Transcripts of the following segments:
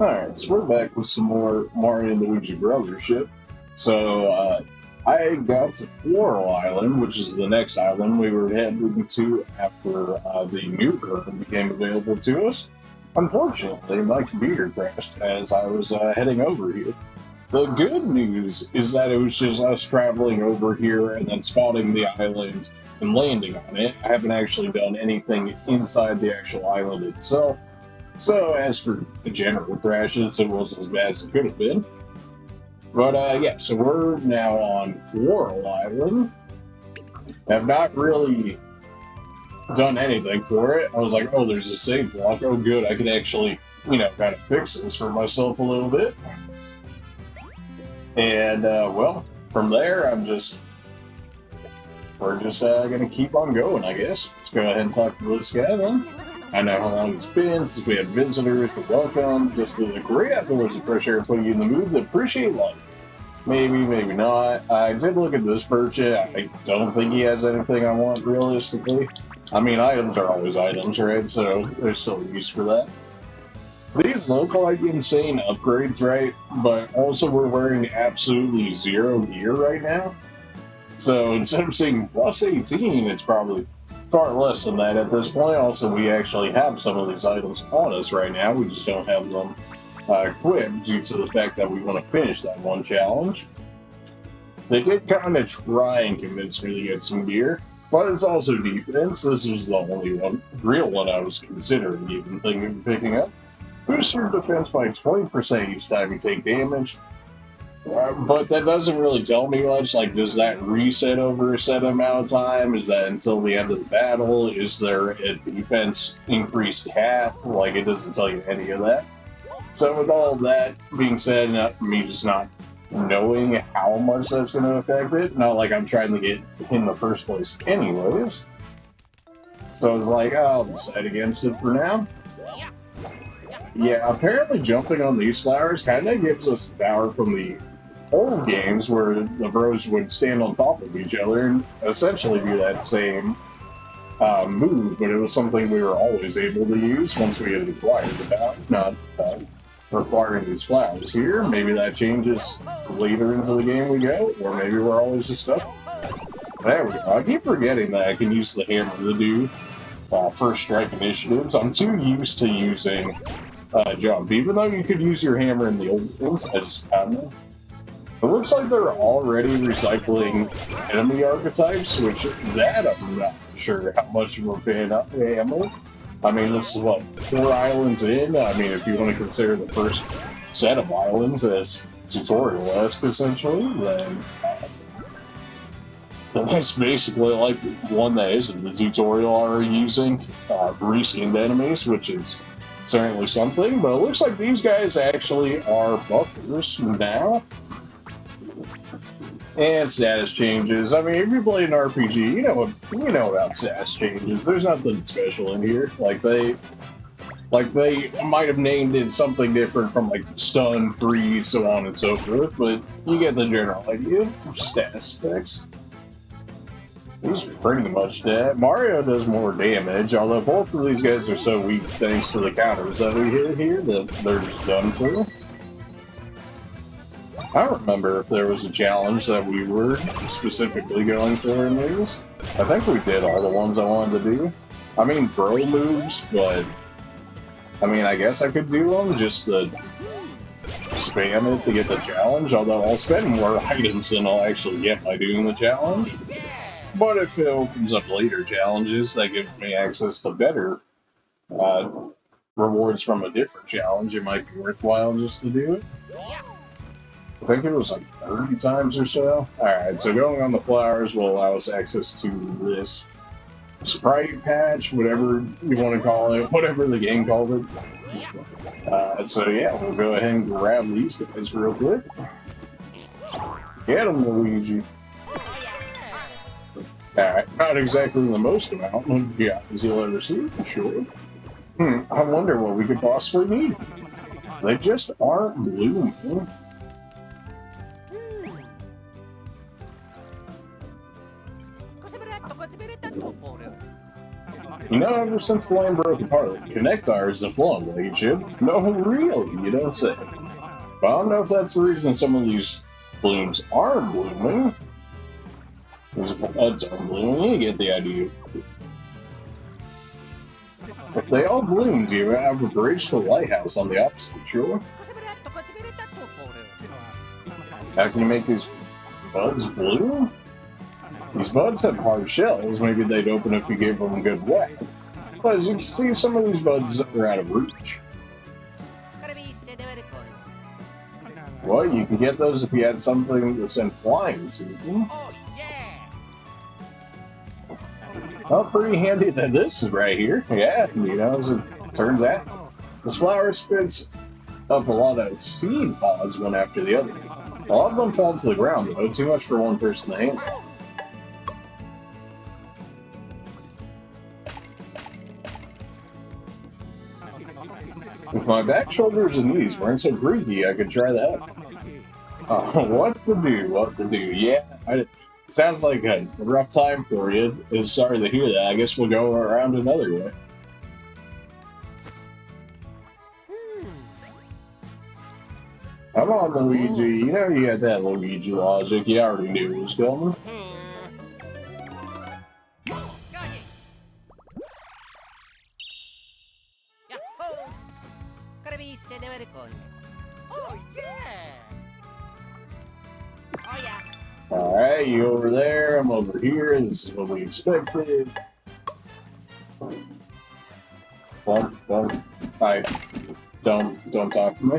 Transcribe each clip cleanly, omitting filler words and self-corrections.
Alright, so we're back with some more Mario and Luigi Brothership. So, I got to Floral Island, which is the next island we were heading to after the new version became available to us. Unfortunately, my computer crashed as I was heading over here. The good news is that it was just us traveling over here and then spotting the island and landing on it. I haven't actually done anything inside the actual island itself. So, as for the general crashes, it wasn't as bad as it could have been. But yeah, so we're now on Floral Island. Have not really done anything for it. I was like, oh, there's a save block. Oh, good. I could actually, kind of fix this for myself a little bit. And, well, from there, we're just going to keep on going, I guess. Let's go ahead and talk to this guy then. I know how long it's been since we had visitors, but welcome. Just the great outdoors and fresh air putting you in the mood to appreciate life. Maybe, maybe not. I did look at this merchant. I don't think he has anything I want realistically. I mean, items are always items, right? So there's still use for that. These look like insane upgrades, right? But also we're wearing absolutely zero gear right now. So instead of saying plus 18, it's probably far less than that at this point. Also, we actually have some of these items on us right now. We just don't have them equipped due to the fact that we want to finish that one challenge. They did kind of try and convince me to get some gear, but it's also defense. This is the only real one I was considering even thinking of picking up. Boost your defense by 20% each time you take damage. But that doesn't really tell me much. Like, does that reset over a set amount of time? Is that until the end of the battle? Is there a defense increased cap? Like, it doesn't tell you any of that. So, with all that being said, me just not knowing how much that's going to affect it, not like I'm trying to get in the first place, anyways. So, I was like, I'll decide against it for now. Yeah, apparently jumping on these flowers kind of gives us the power from the old games where the bros would stand on top of each other and essentially do that same move, but it was something we were always able to use once we had acquired the not requiring these flowers here. Maybe that changes later into the game we go, or maybe we're always just stuck. There we go. I keep forgetting that I can use the hammer to do first strike initiatives. I'm too used to using jump, even though you could use your hammer in the old ones. I just haven't. It looks like they're already recycling enemy archetypes, which that I'm not sure how much of a fan I am. I mean, this is what, 4 islands in? I mean, if you want to consider the first set of islands as tutorial-esque, essentially, then that's basically like one that isn't the tutorial are using reskinned enemies, which is certainly something, but it looks like these guys actually are buffers now. And status changes. I mean, if you play an RPG, you know about status changes. There's nothing special in here. Like they might have named it something different from like stun, freeze, so on and so forth, but you get the general idea of status effects. He's pretty much dead. Mario does more damage, although both of these guys are so weak thanks to the counters that we hit here that they're just done for. I don't remember if there was a challenge that we were specifically going for in these. I think we did all the ones I wanted to do. I mean, throw moves, but I mean, I guess I could do them just to spam it to get the challenge, although I'll spend more items than I'll actually get by doing the challenge. But if it opens up later challenges that give me access to better rewards from a different challenge, it might be worthwhile just to do it. I think it was like 30 times or so. Alright, so going on the flowers will allow us access to this sprite patch, whatever you want to call it, whatever the game called it. So yeah, we'll go ahead and grab these guys real quick. Get them, Luigi. Alright, not exactly the most amount of guys you'll ever see, for sure. I wonder what we could possibly need. They just aren't blooming. You know, ever since the land broke apart, Connectar has flown like it should. No, really, you don't say. But I don't know if that's the reason some of these blooms aren't blooming. These buds aren't blooming, you get the idea. If they all bloomed, you have a bridge to the lighthouse on the opposite shore. How can you make these buds bloom? These buds have hard shells, maybe they'd open if you gave them a good whack. But as you can see, some of these buds are out of reach. Well, you can get those if you had something to send flying to them. Oh, pretty handy that this is right here. Yeah, you know, as it turns out. This flower spits up a lot of seed pods one after the other. A lot of them fall to the ground, though. Too much for one person to handle. If my back, shoulders, and knees weren't so creaky, I could try that. What to do? Yeah, sounds like a rough time for you. Sorry to hear that. I guess we'll go around another way. Come on, Luigi. You know you got that Luigi Logic. You already knew it was coming. Alright, you over there, I'm over here, this is what we expected. Don't talk to me.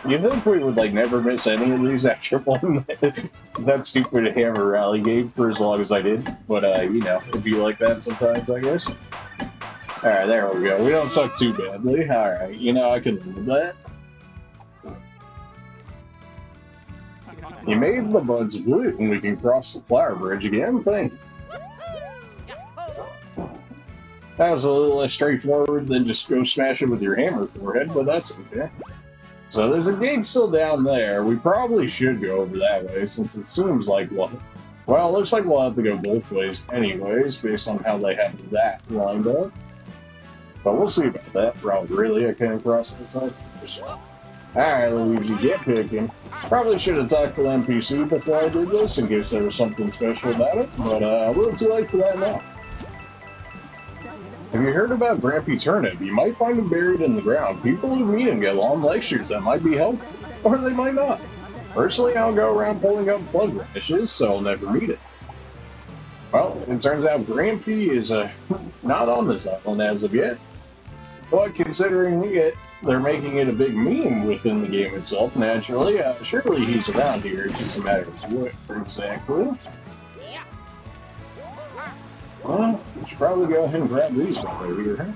You think we would, like, never miss any of these after playing that stupid hammer rally game for as long as I did? But, you know, it'd be like that sometimes, I guess. Alright, there we go. We don't suck too badly. Alright, you know, I can live with that. You made the buds blue, and we can cross the flower bridge again. Thank you. That was a little less straightforward than just go smash it with your hammer forehead, but that's okay. So there's a gate still down there. We probably should go over that way, since it seems like, well, it looks like we'll have to go both ways anyways, based on how they have that lined up. But we'll see about that. Probably really, I can't cross that side. Alright, Luigi, get picking. Probably should have talked to the NPC before I did this, in case there was something special about it, but a little too late for that now. Have you heard about Grampy Turnip? You might find him buried in the ground. People who meet him get long lectures that might be helpful, or they might not. Personally, I don't go around pulling up plug radishes, so I'll never meet it. Well, it turns out Grampy is not on this island as of yet. But considering they're making it a big meme within the game itself, naturally, surely he's around here. It's just a matter of what exactly. Well, we should probably go ahead and grab these while they're here.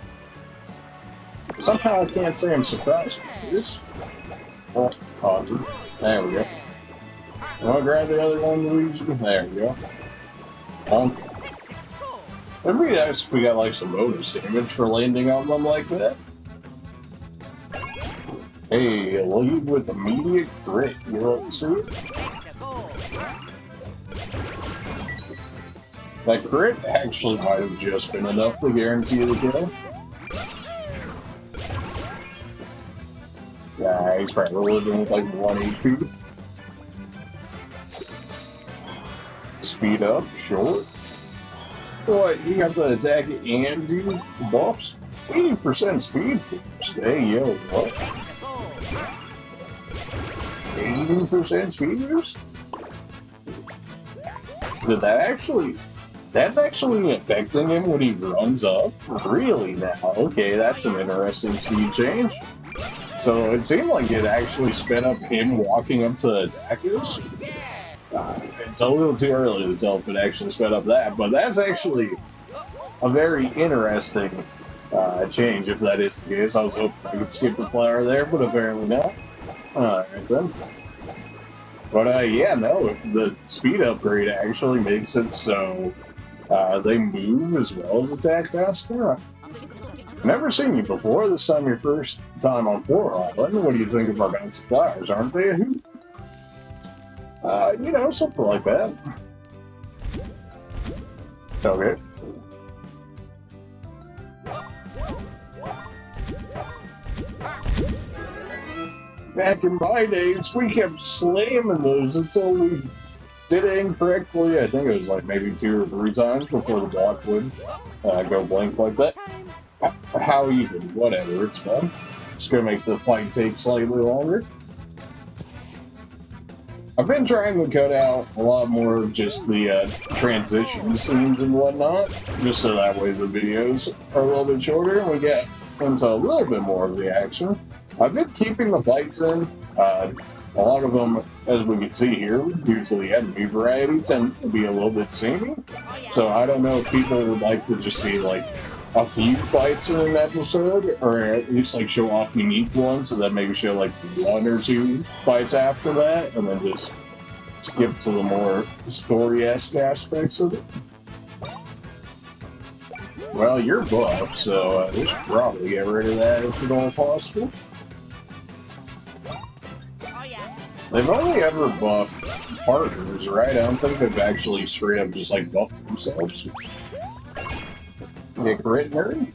Somehow I can't say I'm surprised with this. Oh, positive. There we go. Want to grab the other one, Luigi? There we go. It'd be nice if we got like some bonus damage for landing on them like that. Hey, a lead with immediate crit. You want to see it? That crit actually might have just been enough to guarantee the kill. Yeah, he's probably living with like 1 HP. Speed up, short. What, you got the attack and do buffs? 80% speed boost. Hey, yo, what? 80% speed boost? Did that actually... That's actually affecting him when he runs up? Really now? Okay, that's an interesting speed change. So it seemed like it actually sped up him walking up to attackers. It's a little too early to tell if it actually sped up that, but that's actually a very interesting change if that is the case. I was hoping I could skip the flower there, but apparently not. Alright then. But yeah, no, if the speed upgrade actually makes it so they move as well as attack faster, Never seen you before. This time your first time on Floor Island. What do you think of our bouncy flowers? Aren't they a hoot? You know, something like that. Okay. Back in my days, we kept slamming those until we did it incorrectly. I think it was like maybe 2 or 3 times before the block would go blank like that. How even? Whatever, it's fun. Just gonna make the fight take slightly longer. I've been trying to cut out a lot more of just the transition scenes and whatnot, just so that way the videos are a little bit shorter and we get into a little bit more of the action. I've been keeping the fights in. A lot of them, as we can see here, due to the enemy variety, tend to be a little bit samey. So I don't know if people would like to just see like a few fights in an episode, or at least like show off unique ones, so then maybe show like 1 or 2 fights after that, and then just skip to the more story-esque aspects of it. Well, you're buff, so we should probably get rid of that if at all possible. They've only ever buffed partners, right? I don't think they've actually straight up just like buffed themselves. Get crit nerd?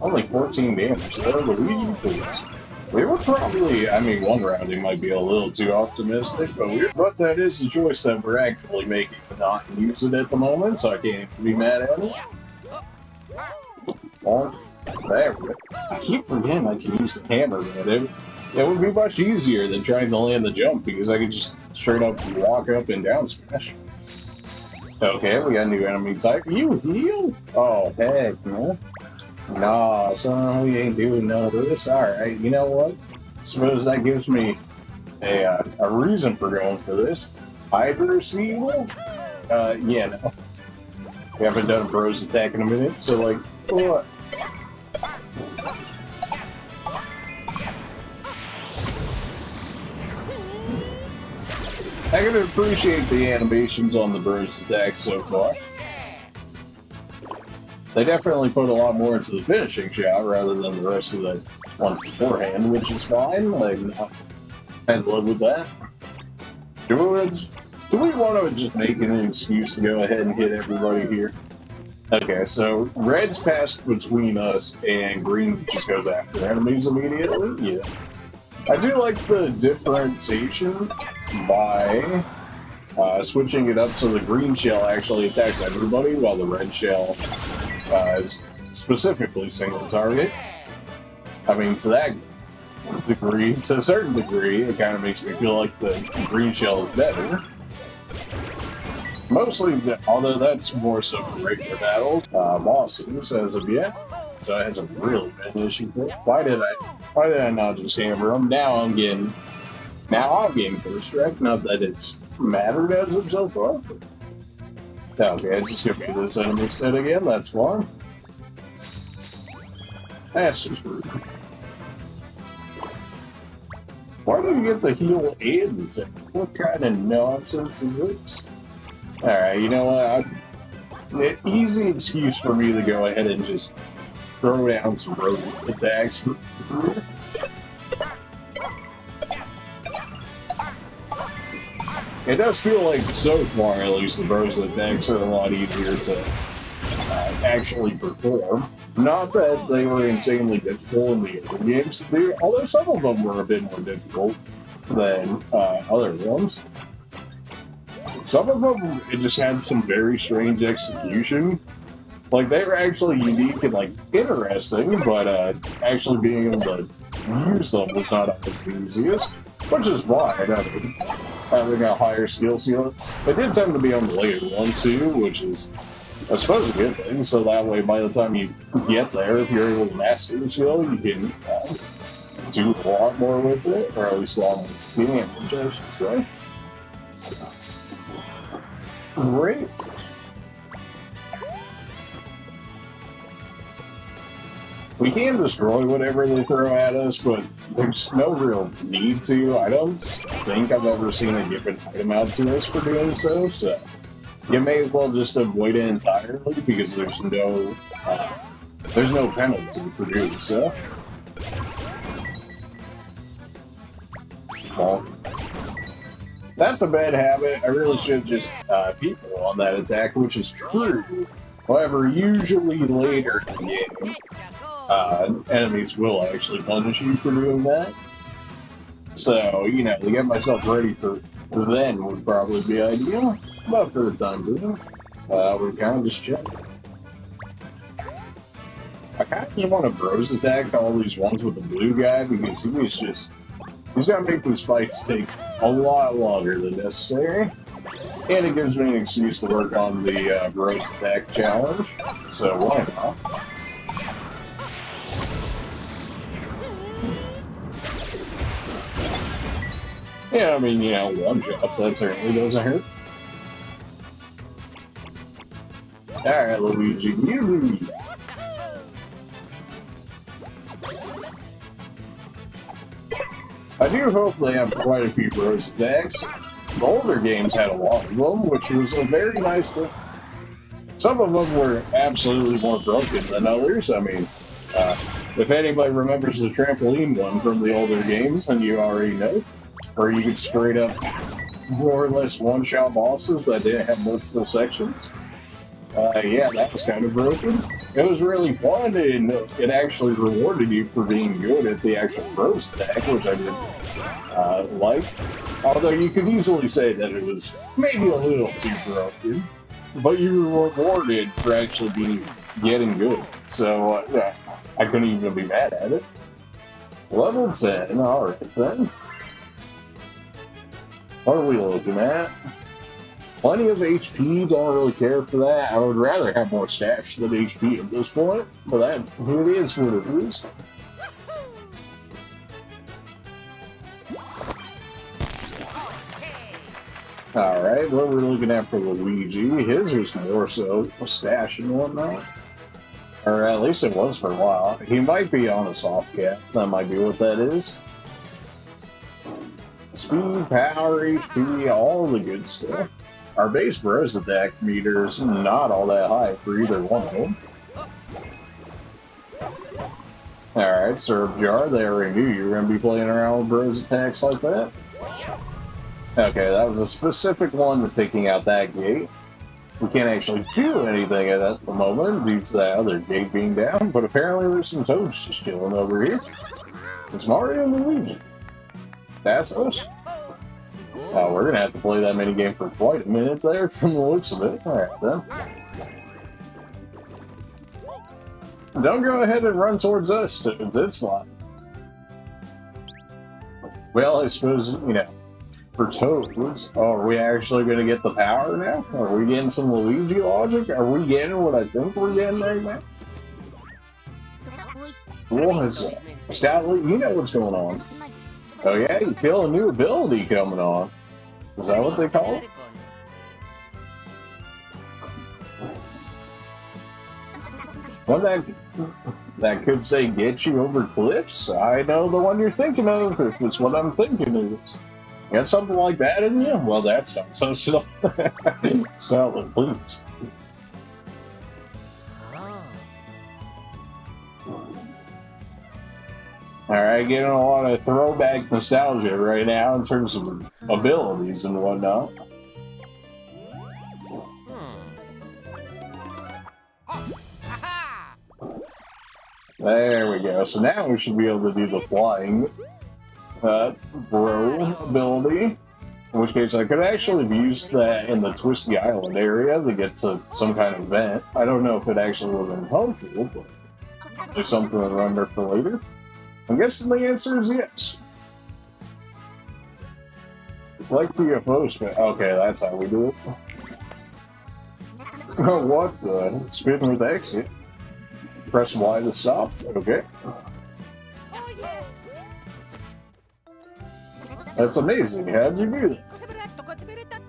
Only 14 damage. They're Luigi please. We were probably, I mean, one rounding might be a little too optimistic, but that is the choice that we're actively making to not use it at the moment, so I can't be mad at it. Oh, there we go. I keep forgetting I can use the hammer, man. It would be much easier than trying to land the jump, because I could just straight up walk up and down smash. Okay, we got a new enemy type. You heal? Oh, heck, man. Nah, son, we ain't doing none of this. Alright, you know what? Suppose that gives me a reason for going for this. Hydro Seal? Yeah, no. We haven't done a bros attack in a minute, so like, what? I can appreciate the animations on the bros attack so far. They definitely put a lot more into the finishing shot rather than the rest of the one beforehand, which is fine. Like, I live with that. Do we want to just make an excuse to go ahead and hit everybody here? Okay, so red's passed between us and green just goes after enemies immediately. Yeah. I do like the differentiation by switching it up so the green shell actually attacks everybody while the red shell is specifically single target. I mean, to that degree, to a certain degree, it kind of makes me feel like the green shell is better. Mostly, although that's more so for regular battles, bosses as of yet. So it hasn't really been an issue for it. Why did I not just hammer them? Now I'm getting first strike. Not that it's mattered as of so far. Okay, it's just gonna be this enemy set again. That's fine. That's just rude. Why do you get the heal and the set? What kind of nonsense is this? Alright, you know what? An easy excuse for me to go ahead and just throw down some road attacks. It does feel like, so far at least, the bros attacks are a lot easier to actually perform. Not that they were insanely difficult in the other games to do, although some of them were a bit more difficult than other ones. Some of them, it just had some very strange execution. Like, they were actually unique and, like, interesting, but actually being able to use them was not always the easiest, which is fine. I mean, having a higher skill ceiling. It did tend to be on the later ones, too, which is, I suppose, a good thing, so that way, by the time you get there, if you're able to master the skill, you can do a lot more with it, or at least a lot more damage, I should say. Great. We can destroy whatever they throw at us, but there's no real need to. I don't think I've ever seen a given item out to us for doing so, so you may as well just avoid it entirely because there's no There's no penalty for doing so. Well, that's a bad habit. I really should just people on that attack, which is true. However, usually later in the game, enemies will actually punish you for doing that. So, you know, to get myself ready for then would probably be ideal. But for the time being, we're kind of just chilling. I kind of just want to bros attack all these ones with the blue guy because he's gonna make these fights take a lot longer than necessary. And it gives me an excuse to work on the bros attack challenge. So why not? Yeah, I mean, you know, one shots, that certainly doesn't hurt. Alright, Luigi, you lead. I do hope they have quite a few bros attacks. The older games had a lot of them, which was a very nice thing. Some of them were absolutely more broken than others. I mean, if anybody remembers the trampoline one from the older games, then you already know. Where you could straight up more or less one-shot bosses that didn't have multiple sections. Yeah, that was kind of broken. It was really fun, and it actually rewarded you for being good at the actual bros attack, which I did like. Although you could easily say that it was maybe a little too broken, but you were rewarded for actually getting good. So, yeah, I couldn't even be mad at it. Level 10, alright then. What are we looking at? Plenty of HP, don't really care for that. I would rather have more stash than HP at this point, but that it is what it is. Alright, what we're looking at for Luigi, his was more so stash and whatnot. Or at least it was for a while. He might be on a soft cap, that might be what that is. Speed, power, HP, all the good stuff. Our base bros attack meter is not all that high for either one of them. Alright, Syrup Jar, they already knew you were going to be playing around with bros attacks like that. Okay, that was a specific one to taking out that gate. We can't actually do anything at the moment due to that other gate being down, but apparently there's some toads just chilling over here. It's Mario and Luigi. That's us. We're gonna have to play that minigame for quite a minute there from the looks of it. Alright then. Don't go ahead and run towards us, dudes. It's fine. Well, I suppose, you know, for toads, are we actually gonna get the power now? Are we getting some Luigi Logic? Are we getting what I think we're getting right now? What is that? Scout, you know what's going on. Oh yeah, you feel a new ability coming on. Is that what they call it? One that could say get you over cliffs? I know the one you're thinking of, if it's what I'm thinking of. You got something like that in you? Well, that's not so slow. So, please. Alright, getting a lot of throwback nostalgia right now in terms of abilities and whatnot. There we go. So now we should be able to do the flying bro ability. In which case I could actually have used that in the Twisty Island area to get to some kind of vent. I don't know if it actually would have been helpful, but there's something to remember for later. I'm guessing the answer is yes. Like UFOs, okay, that's how we do it. Oh, what the? Spin with exit. Press Y to stop. Okay. That's amazing. How'd you do that?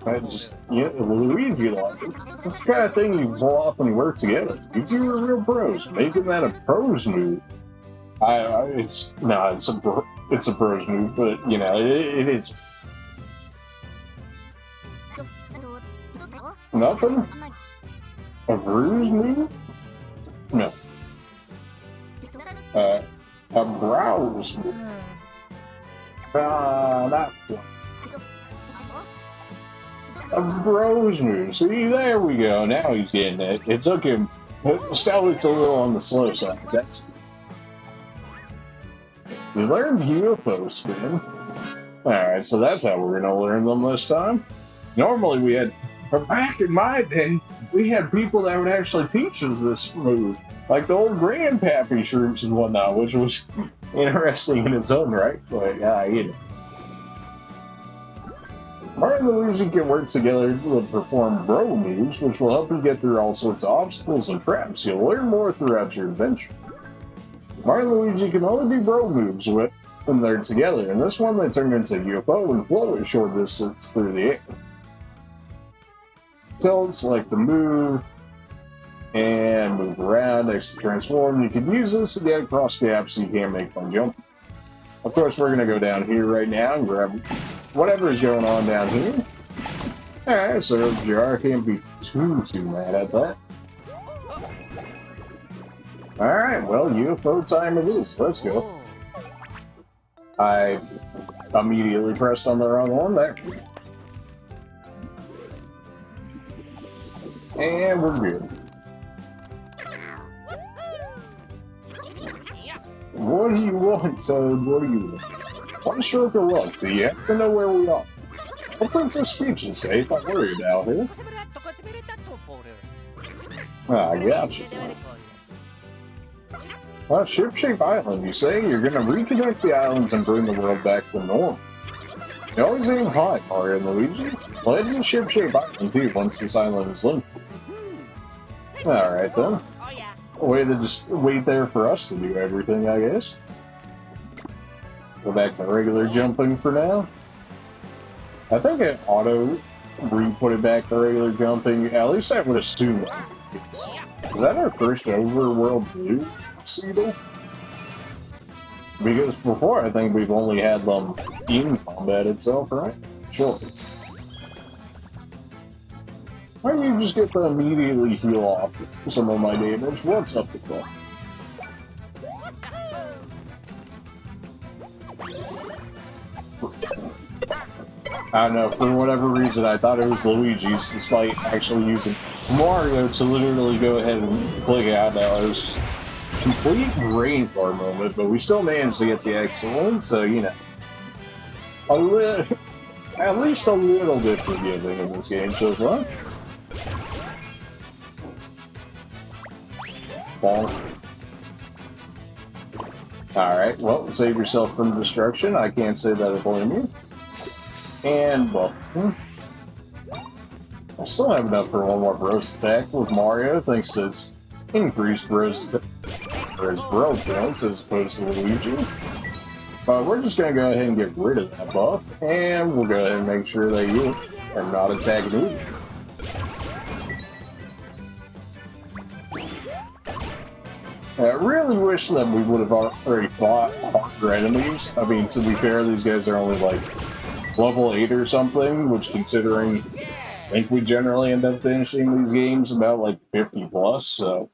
I just, yeah, Luigi Logic. That's the kind of thing you pull off when you work together. You two are real pros. Making that a pros move. It's a pros move, but you know, it is. Nothing? A bruise move? No. Uh, a browse. Not one. A browse move. See, there we go. Now he's getting it. It took him. Still, it's a little on the slow side. That's. We learned UFO spin. Alright, so that's how we're gonna learn them this time. Normally we had, back in my day, we had people that would actually teach us this move. Like the old grandpappy shrooms and whatnot, which was interesting in its own right. But yeah, I get it. Mario and Luigi can work together to perform bro moves, which will help you get through all sorts of obstacles and traps. You'll learn more throughout your adventure. Mario and Luigi can only do bro moves when they're together. In this one, they turn into UFO and float a short distance through the air. Tilt, select the move, and move around next to transform. You can use this to get across gaps so you can't make one jump. Of course, we're going to go down here right now and grab whatever is going on down here. Alright, so JR can't be too mad at that. Alright, well, UFO time it is. Let's go. I immediately pressed on the wrong one there. And we're good. What do you want, Toad? What do you want? One stroke of luck. Do you have to know where we are? The Princess Peach is safe. I'm worried about her. Ah, I got you. Ship-shape island, you say? You're gonna reconnect the islands and bring the world back to normal. You always aim high, Mario and Luigi. Pledge the ship-shape island too once this island is linked. Alright then. A way to just wait there for us to do everything, I guess. Go back to regular jumping for now. I think it auto re-put it back to regular jumping. At least I would assume that. Is that our first overworld blue seedle? Because before I think we've only had them in combat itself, right? Sure. Why don't you just get to immediately heal off some of my damage? What's up with that? I don't know, for whatever reason I thought it was Luigi's, despite actually using Mario to literally go ahead and click out now. It was a complete rainfall moment, but we still managed to get the excellent, so you know. At least a little bit forgiving in this game so far. Alright, well, save yourself from destruction. I can't say that I blame you. And, well, I still have enough for one more Bros attack with Mario, thanks to his increased Bros attack for his Bro points as opposed to Luigi. But we're just going to go ahead and get rid of that buff, and we'll go ahead and make sure that you are not attacking me. I really wish that we would have already fought harder enemies. I mean, to be fair, these guys are only like level 8 or something, which considering I think we generally end up finishing these games about like 50 plus, so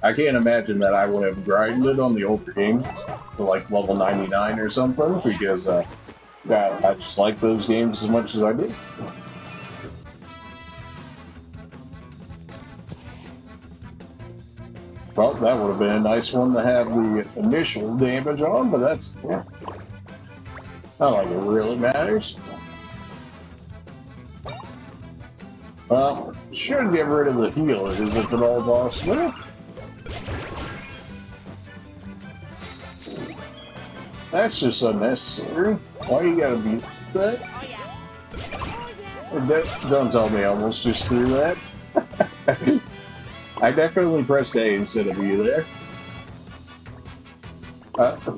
I can't imagine that I would have grinded on the older games to like level 99 or something, because I just like those games as much as I do. Well, that would have been a nice one to have the initial damage on, but that's, yeah. Not like it really matters. Well, should get rid of the healers if at all possible. That's just unnecessary. Why you gotta be that? Don't tell me I almost just threw that. I definitely pressed A instead of E there.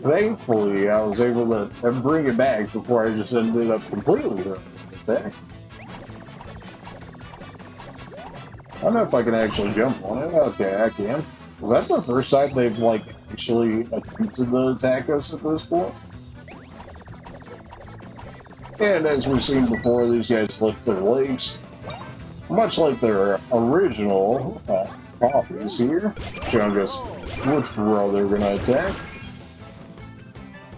Thankfully, I was able to bring it back before I just ended up completely throwing the attack. I don't know if I can actually jump on it. Okay, I can. Is that the first time they've, like, actually attempted to attack us at this point? And as we've seen before, these guys lift their legs. Much like their original copies here, showing us which row they're going to attack.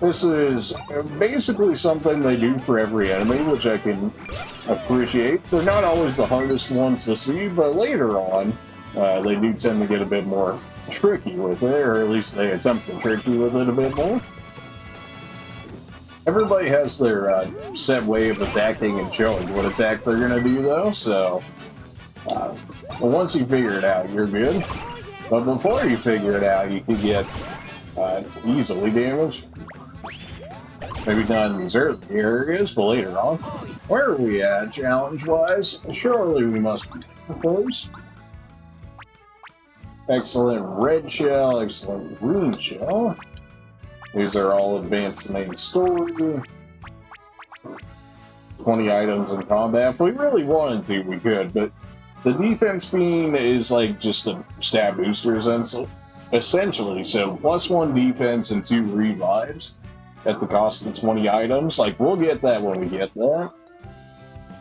This is basically something they do for every enemy, which I can appreciate. They're not always the hardest ones to see, but later on, they do tend to get a bit more tricky with it, or at least they attempt to tricky with it a bit more. Everybody has their set way of attacking and showing what attack they're going to do, though, so once you figure it out, you're good. But before you figure it out, you can get easily damaged. Maybe not in these early areas, but later on. Where are we at, challenge-wise? Surely we must be close. Excellent red shell, excellent green shell. These are all advanced main story. 20 items in combat. If we really wanted to, we could, but the defense beam is like just a stat booster, essentially. So +1 defense and 2 revives at the cost of 20 items. Like, we'll get that when we get that.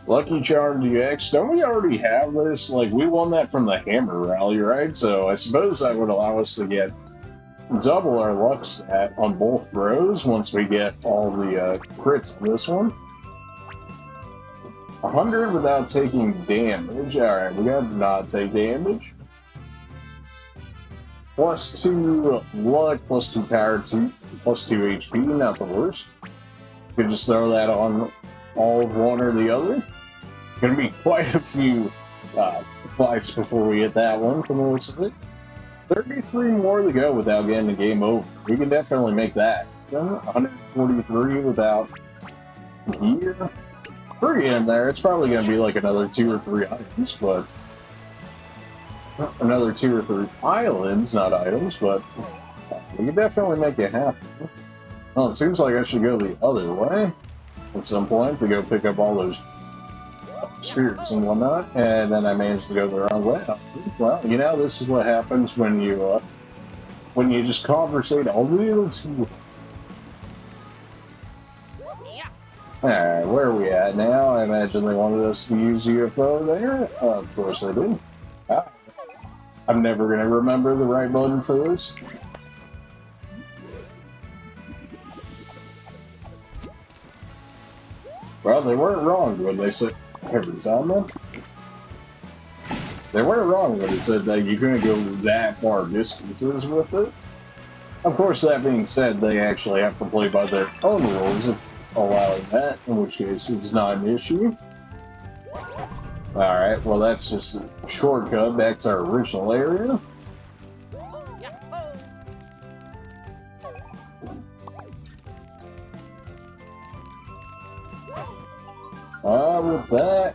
Lucky Charm DX. Don't we already have this? Like, we won that from the Hammer Rally, right? So I suppose that would allow us to get double our luck stat on both rows once we get all the crits in this one. 100 without taking damage. Alright, we gotta not take damage. +2 luck, +2 power, +2 HP, not the worst. Could just throw that on all of one or the other. Gonna be quite a few fights before we get that one from the looks of it. 33 more to go without getting the game over. We can definitely make that. 143 without here. Pretty in there. It's probably going to be like another 2 or 3 items, but another 2 or 3 islands, not items, but we can definitely make it happen. Well, it seems like I should go the other way at some point to go pick up all those spirits and whatnot, and then I managed to go the wrong way. Well, you know, this is what happens when you just conversate a little too. Alright, where are we at now? I imagine they wanted us to use UFO there. Of course they did. I'm never going to remember the right button for this. Well, they weren't wrong when they said every time, though. They weren't wrong when they said that you couldn't go that far distances with it. Of course, that being said, they actually have to play by their own rules of allowing that, in which case it's not an issue. Alright, well that's just a shortcut back to our original area. With that,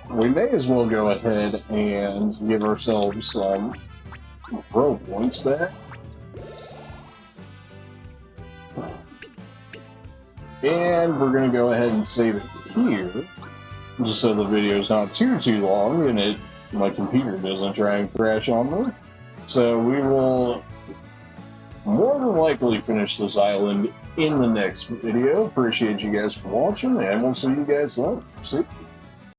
we may as well go ahead and give ourselves some row points back. And we're going to go ahead and save it here, just so the video is not too long and my computer doesn't try and crash on me. So we will more than likely finish this island in the next video. Appreciate you guys for watching, and we'll see you guys later. See you.